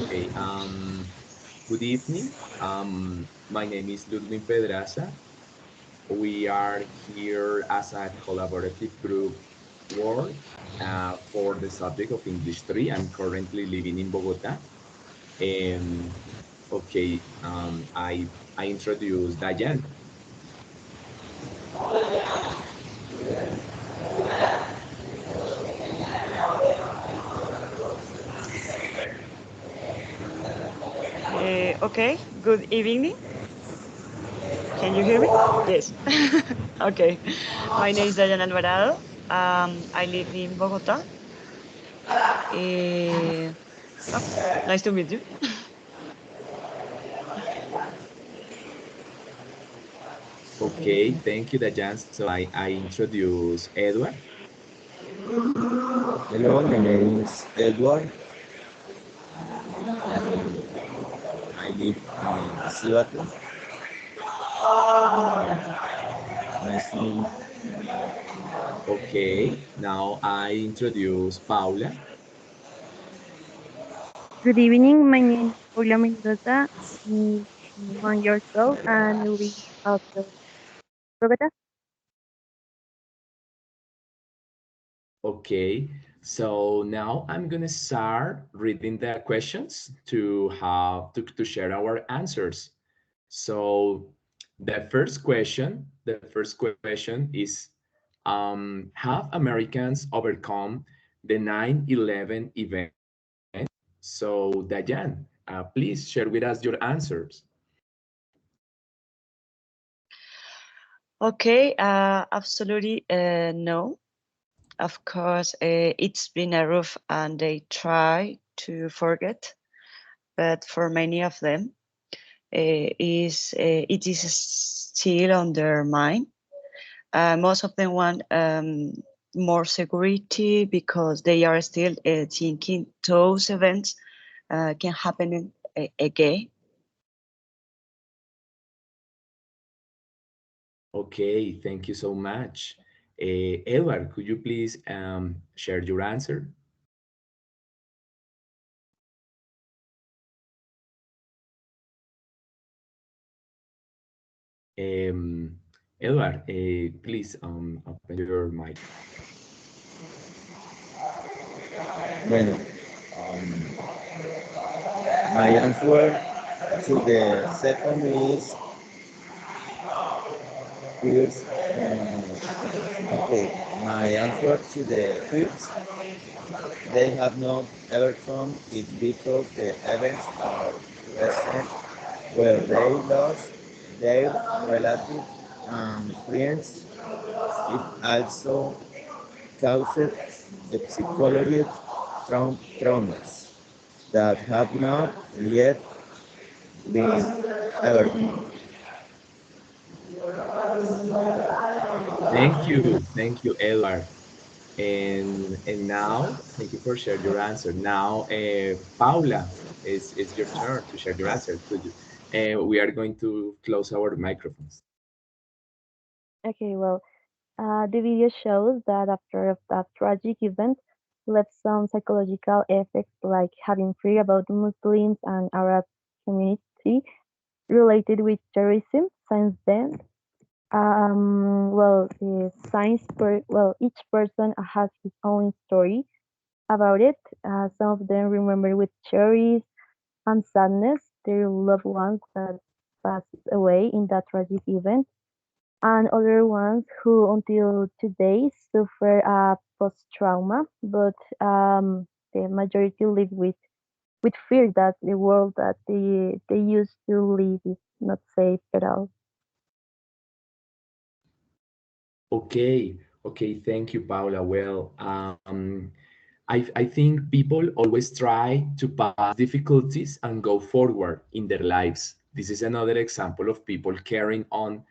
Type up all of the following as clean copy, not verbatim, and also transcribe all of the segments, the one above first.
Okay. Good evening. My name is Ludwin Pedraza. We are here as a collaborative group work for the subject of English 3. I'm currently living in Bogota. Um, okay, I introduce Dayan. Okay, good evening. Can you hear me? Yes. Okay. My name is Dayan Alvarado. I live in Bogota. Eh, oh, nice to meet you. Okay, thank you, Dayan. So I introduce Edward. Hello, my name is Edward. I live in Seattle. Nice to meet you. Okay, now I introduce Paula. Good evening. My name is Paula Mendoza. I'm 1 year old and live also Bogota. Okay, so now I'm gonna start reading the questions to to share our answers. So the first question is, have Americans overcome the 9/11 event? So Dayan, please share with us your answers. Okay, absolutely no. Of course, it's been a rough and they try to forget, but for many of them, it is still on their mind. Most of them want more security because they are still thinking those events can happen again. Okay, thank you so much. Edward, could you please share your answer? Um, Edward, please open your mic. Bueno, my answer to the second is first. Okay, my answer to the first, they have not ever come is because the events are recent where they lost their relatives and friends. It also caused the psychological traumas that have not yet been overcome. Thank you, Edward. And now, thank you for sharing your answer. Now, Paula, is your turn to share your answer. Could you? We are going to close our microphones. Okay, well, the video shows that after that tragic event left some psychological effects like having fear about Muslims and Arab community related with terrorism. Since then, each person has his own story about it. Some of them remember with cherish and sadness their loved ones that passed away in that tragic event, and other ones who until today suffer post-trauma, but the majority live with fear that the world that they used to live is not safe at all. Okay, okay, thank you, Paula. Well, I think people always try to pass difficulties and go forward in their lives. This is another example of people carrying on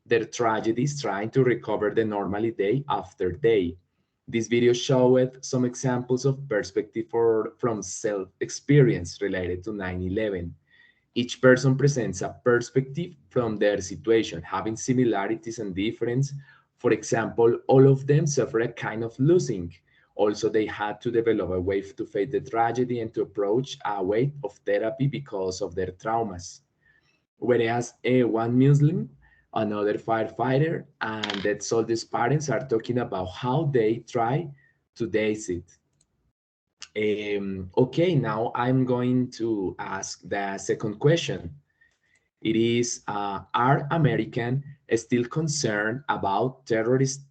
their tragedies, trying to recover the normal day after day. This video showed some examples of perspective from self-experience related to 9/11. Each person presents a perspective from their situation, having similarities and difference. For example, all of them suffer a kind of losing Also, they had to develop a way to face the tragedy and to approach a way of therapy because of their traumas. Whereas one Muslim, another firefighter, and that soldiers' parents are talking about how they try to dace it. Okay, now I'm going to ask the second question. It is, are American still concerned about terrorist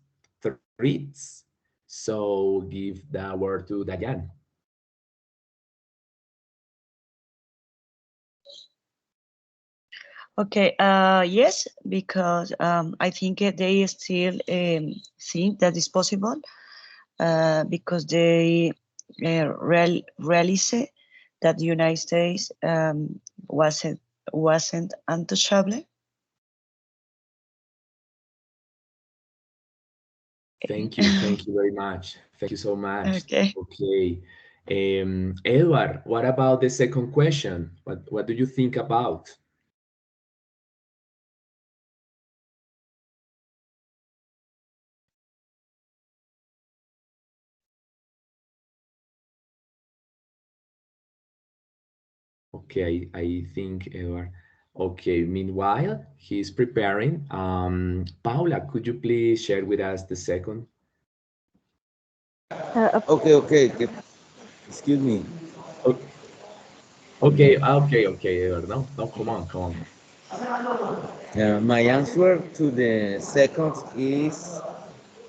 threats? So give the word to Dayan. Okay, yes, because I think they still think that is possible because they realize that the United States wasn't untouchable. Thank you very much. Thank you so much. Okay. Okay. Edward, what about the second question? What do you think about? Okay, I think Edward. Okay, meanwhile, he's preparing. Paula, could you please share with us the second? Okay. Excuse me. O- Okay, Edward. No, no, come on. My answer to the second is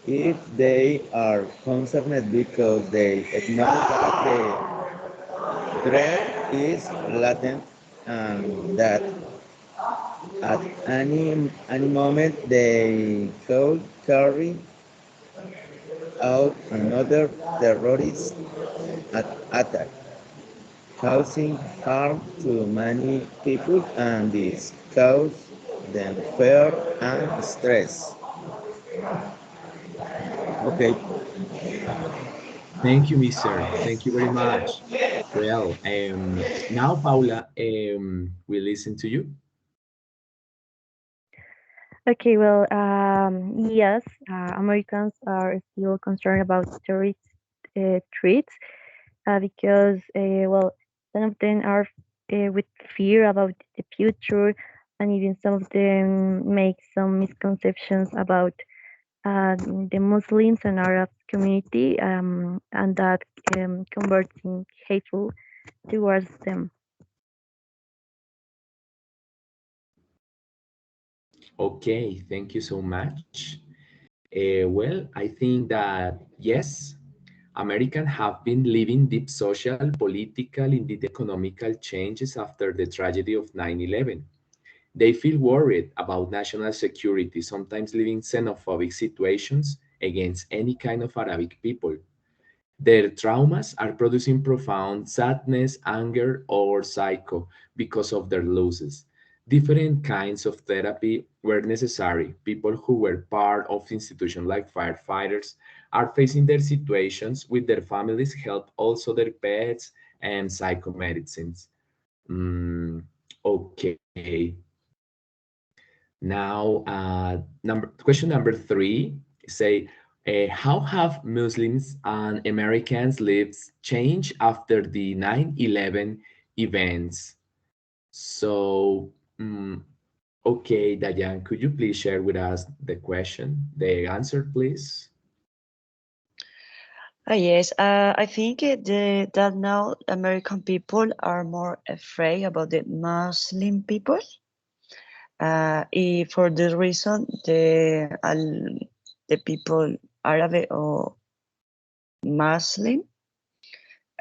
if they are concerned because they acknowledge that the threat is latent and that at any moment they could carry out another terrorist attack, causing harm to many people and this cause them fear and stress. Okay. Thank you, Mister. Thank you very much. Well, now Paula, we listen to you. Okay, well, yes, Americans are still concerned about terrorist threats because, well, some of them are with fear about the future, and even some of them make some misconceptions about the Muslims and Arab community, and that converting hateful towards them. Okay, thank you so much. Well, I think that yes, Americans have been living deep social, political, indeed economical changes after the tragedy of 9/11. They feel worried about national security, sometimes living xenophobic situations against any kind of Arabic people. Their traumas are producing profound sadness, anger, or psycho because of their losses. Different kinds of therapy were necessary. People who were part of institutions like firefighters are facing their situations with their families' help, also their pets and psychomedicines. Mm, okay. Now, question number three say, how have Muslims and Americans' lives changed after the 9/11 events? So, okay, Dayan, could you please share with us the question, the answer, please? Yes, I think that now American people are more afraid about the Muslim people. For this reason, the people Arab or Muslim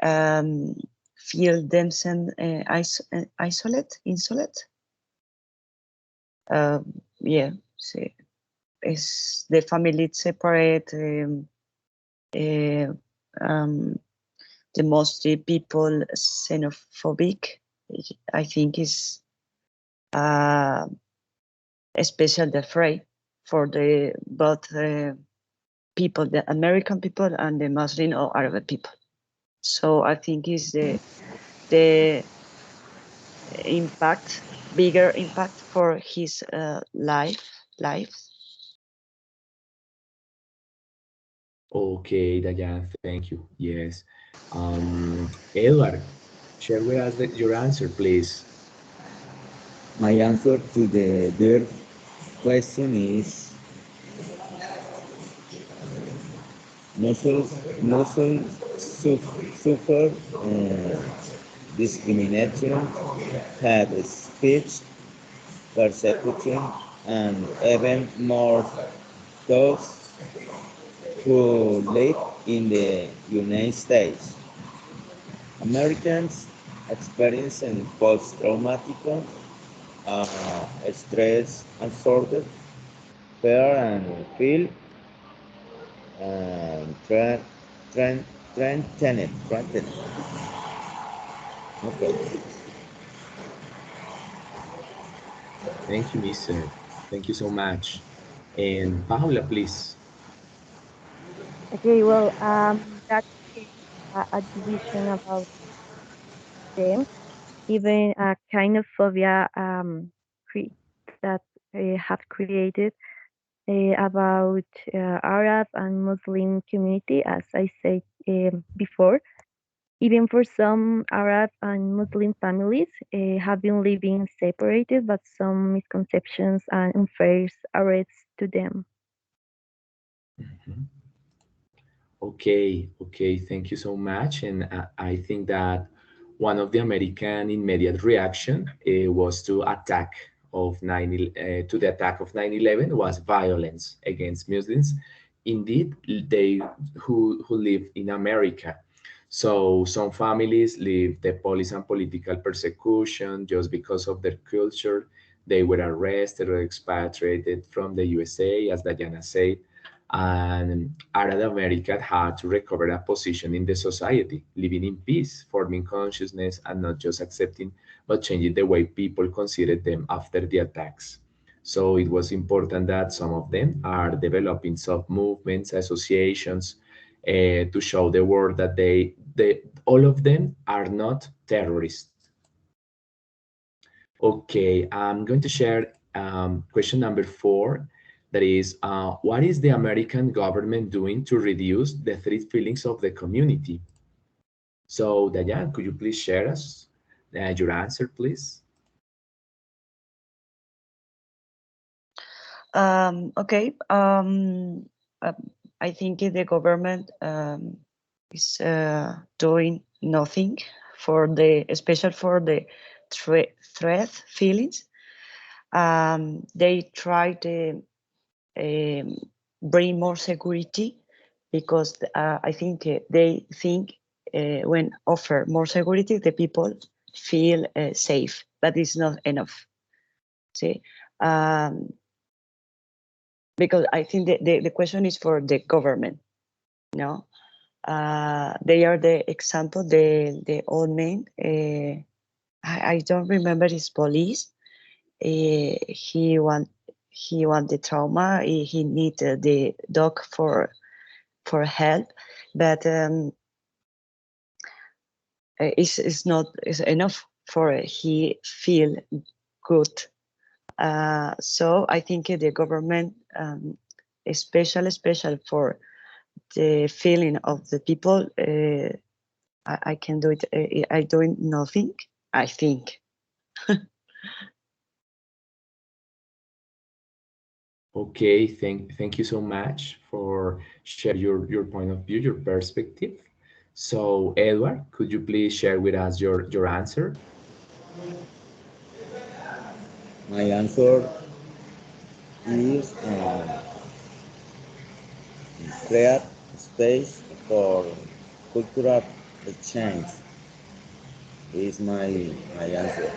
um, feel themselves insolate. Yeah, see, it's the family separate. Uh, um, the most people xenophobic, I think, is especially afraid for the both people, the American people and the Muslim or Arab people. So I think is the impact, bigger impact for his life. Okay, Diane, thank you. Yes. Edward, share with us your answer, please. My answer to the third question is Muslims, Muslims suffer discrimination, had speech, persecution, and even more those who live in the United States. Americans experiencing post-traumatic stress disorder, fear and feel trend, trend. Okay. Thank you, Mister. Thank you so much. And Paula, please. Okay, well, that creates a division about them, even a kind of phobia that have created about Arab and Muslim community, as I said before. Even for some Arab and Muslim families have been living separated, but some misconceptions and unfair arrests to them. Mhm. Okay, okay, thank you so much. And I think that one of the American immediate reaction was to attack of to the attack of 9/11 was violence against Muslims. Indeed, they who live in America. So some families live the police and political persecution just because of their culture. They were arrested or expatriated from the USA, as Diana said, and Arab America had to recover a position in the society, living in peace, forming consciousness, and not just accepting, but changing the way people considered them after the attacks. So it was important that some of them are developing sub movements, associations, to show the world that all of them are not terrorists. Okay, I'm going to share question number 4. That is, what is the American government doing to reduce the threat feelings of the community? So, Dayan, could you please share us your answer, please? Okay. Uh, I think the government is doing nothing for especially for the threat feelings. They try to um, bring more security because I think they think when offer more security, the people feel safe, but it's not enough. See, um, because I think the question is for the government. No, they are the example. The old man. I don't remember his police. He want the trauma. He need the dog for help, but it's not it's enough for he feel good. So I think the government, especially for the feeling of the people, I can do it. I doing nothing. I think. Okay, thank you so much for share your point of view, your perspective. So, Edward, could you please share with us your answer? My answer is create space for cultural exchange. Is my answer.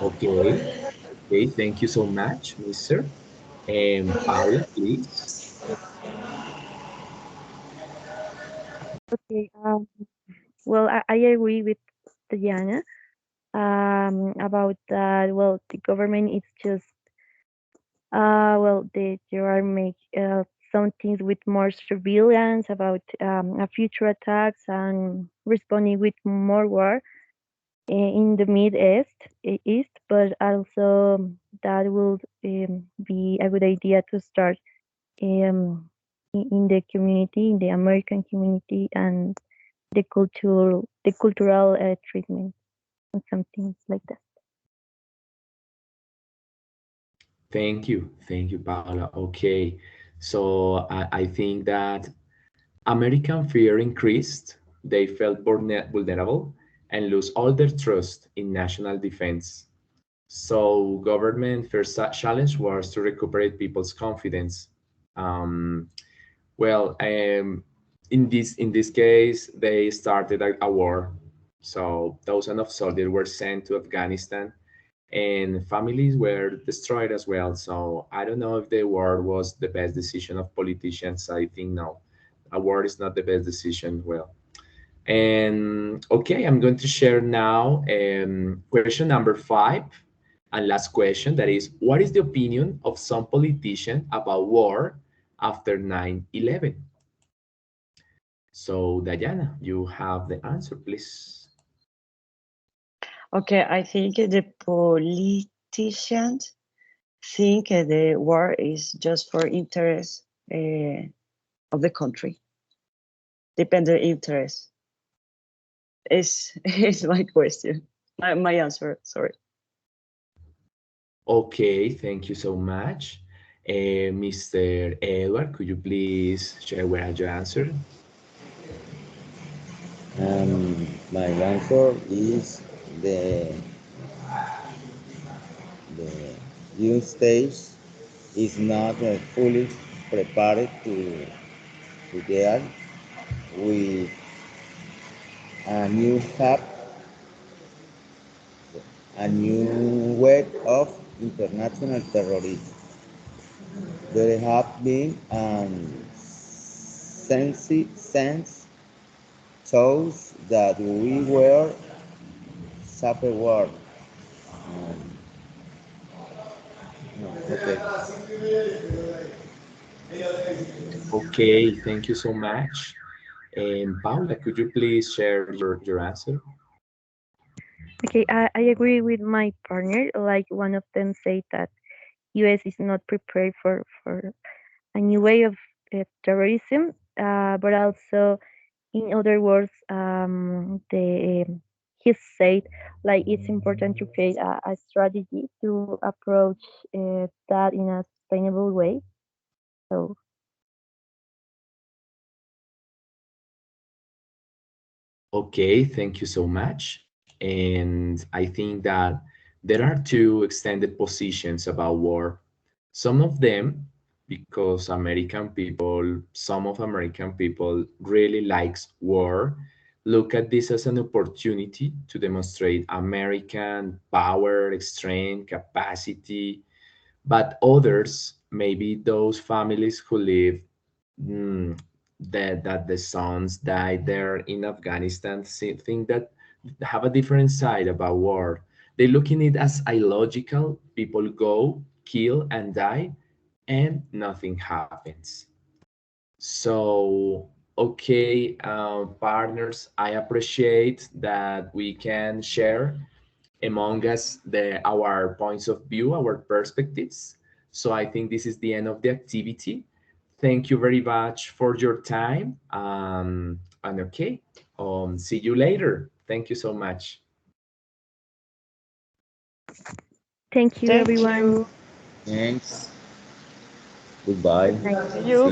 Okay, okay, thank you so much, Mister. And Paula, please. Okay, well, I agree with Diana about that. Well, the government is just well, they are make some things with more surveillance about future attacks and responding with more war in the Mid East, East, but also that would be a good idea to start in the community, in the American community, and the cultural treatment and some things like that. Thank you, Paula. Okay, so I think that American fear increased. They felt vulnerable and lose all their trust in national defense. So government first challenge was to recuperate people's confidence. Um, well, in this case, they started a war. So thousands of soldiers were sent to Afghanistan, and families were destroyed as well. So I don't know if the war was the best decision of politicians. I think no, a war is not the best decision. Well, and okay, I'm going to share now question number 5 and last question. That is, what is the opinion of some politicians about war after 9/11? So, Diana, you have the answer, please. Okay, I think the politicians think the war is just for interest of the country, dependent interest. Is my question, my answer. Sorry. Okay, thank you so much. Mr. Edward, could you please share what your answer? My answer is the the United States is not fully prepared to deal with a new hub, a new wave of international terrorism. There have been sense shows that we were suffer war. Um, no, okay. Okay, thank you so much. And Paula, could you please share your answer? Okay, I agree with my partner. Like one of them said that US is not prepared for a new way of terrorism, but also in other words, he said like it's important to create a strategy to approach that in a sustainable way. So Okay, thank you so much. And I think that there are two extended positions about war. Some of them, because some of American people really likes war, look at this as an opportunity to demonstrate American power, strength, capacity. But others, maybe those families who live mm, that the sons died there in Afghanistan think that have a different side about war. They look in it as illogical. People go, kill, and die, and nothing happens. So, okay, partners, I appreciate that we can share among us our points of view, our perspectives. So I think this is the end of the activity. Thank you very much for your time. And okay, see you later. Thank you so much. thank you Thank everyone. you. Thanks. Goodbye. Good night. See you.